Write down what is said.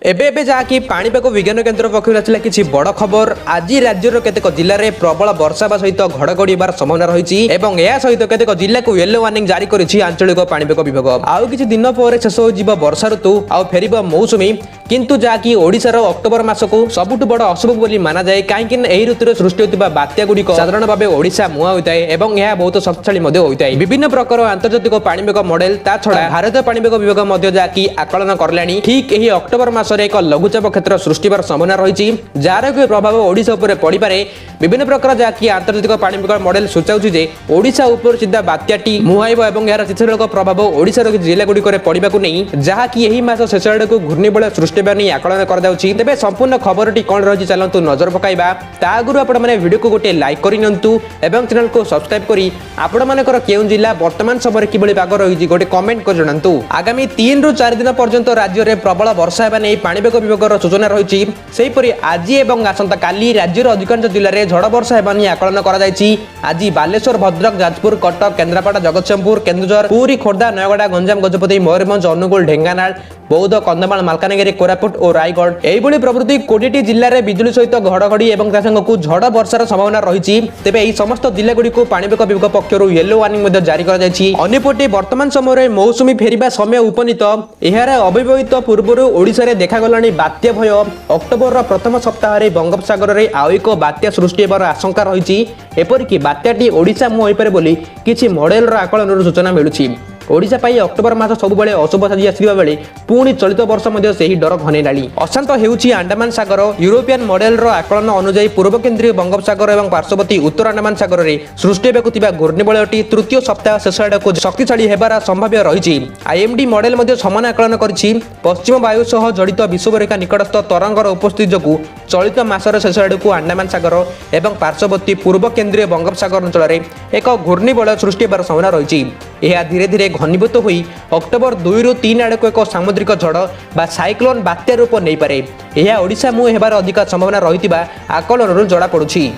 एबे एबे जहाँकि पाणीपाग विज्ञान केन्द्र पक्षर आसला किसी बड़ खबर आज राज्यर केतेक जिले में प्रबल वर्षा सहित घड़घड़ी होबार संभावना रही सहित केतेक जिले को येलो वार्निंग जारी करिछि आंचलिक पाणीपाग विभाग आउ किछि दिन पर शेष हो वर्षा ऋतु आउ फेरिबो मौसुमी किंतु जहाँकि ओडिशार अक्टोबर मास को सबुठ बड़ अशुभ बोली माना जाए कहीं यही ऋतु सृष्टि होता बात्या गुड़िक साधारण भाव ओडिशा मुआ होता है और यह बहुत शक्तिशाली होता है विभिन्न प्रकार आंतर्जातिक पाणीपाग मॉडल ता छड़ा भारतीय पाणीपाग विभाग जहाँकि आकलन करलानी ठीक यही अक्टोबर मासरे एक लघुचाप क्षेत्र सृष्टि संभावना रही जार प्रभाव ओडिशा उपर पड़े विभिन्न प्रकार जहाँकि आंतर्जातिक पाणीपाग मॉडल सूचाऊँ जे ओडिशा उपर सीधा बात्याटी मुहाइब और यार चित्रक प्रभाव ओडिशार जिला गुड़िक पड़ा नहीं जहाँकि यही मास शेष आड़ को घूर्णिबल सृष्टि नहीं आकलन कर संपूर्ण खबर टी कौन रही चलतु नजर पकाइबा ता आगु आपने वीडियो को गोटे लाइक करनियंतु एवं चैनल को सब्सक्राइब करी आपण मानकर केउं जिला वर्तमान समय किभली पाग रही गोटे कमेंट कर जणांतु आगामी 3 ରୁ 4 दिन पर्यंत राज्य में प्रबल वर्षा हेबा नै पाणीपाग विभाग सूचना रही सेहीपरि आज एवं आसंता काली राज्यर अधिकांश जिले में झड़ वर्षा हेबा नै आकलन करा जायछि आज बालेश्वर भद्रक जाजपुर कटक केन्द्रापड़ा जगतसिंहपुर केन्दुझर पुरी खोर्धा नयगड़ा गंजाम गजपति मयूरभंज अनुगुल ढेंकानाल बौद्ध कंधमाल मालकानगिरी कोरापुट और रायगढ़ एभली प्रभृति 20टी जिले में बिजुली सहित घड़घड़ी और झड़ वर्षार संभावना रही तेज यह समस्त जिला गुड़ी पाणीपाग विभाग पक्षर येलो वार्निंग जारी करपटे वर्तमान समय मौसुमी फेरिबा समय उपनीत यार अव्यवहित पूर्व ओडिशा रे देखा बात्या भय अक्टोबर प्रथम सप्ताह बंगोपसागर में आउ एक बात्या सृष्टि होबार आशंका रही एपरिक बात्याटी ओडिशा मुह होइपारे बोली किछि मॉडल आकलन सूचना मिलुछि ओडिशा पाई अक्टोबर मास सबुबले अशुभ साजी आसिबा बेले पुणी चलित वर्ष मध्य सेही डर घनेलाणी अशांत हेउछि अंडमान सागर यूरोपियन मॉडल आकलन अनुसार पूर्व केन्द्रीय बंगोपसागर और पार्श्ववर्ती उत्तर अंडमान सागर में सृष्टि होगा घूर्णिबलटी तृतीय सप्ताह शेष आड़क शक्तिशाली होबार संभाव्य रही आईएमडी मॉडल समान आकलन करिछि पश्चिम वायु सह जड़ित विषुवरेखा निकटस्थ तरंगर उपस्थिति जो चलित मासर शेष आड़क अंडमान सागर और पार्श्ववर्ती पूर्व केन्द्रीय बंगोपसागर अंचल में एक घूर्णिबल सृष्टि होबार संभावना रही धीरे धीरे घनीभूत होई अक्टोबर 2 ରୁ 3 आड़क एक सामुद्रिक झड़ बा साइक्लोन बात्या रूप नहीं पारे यह ओडिशा मुह हेबार अधिक संभावना रही आकलन जड़ा पड़ुछि।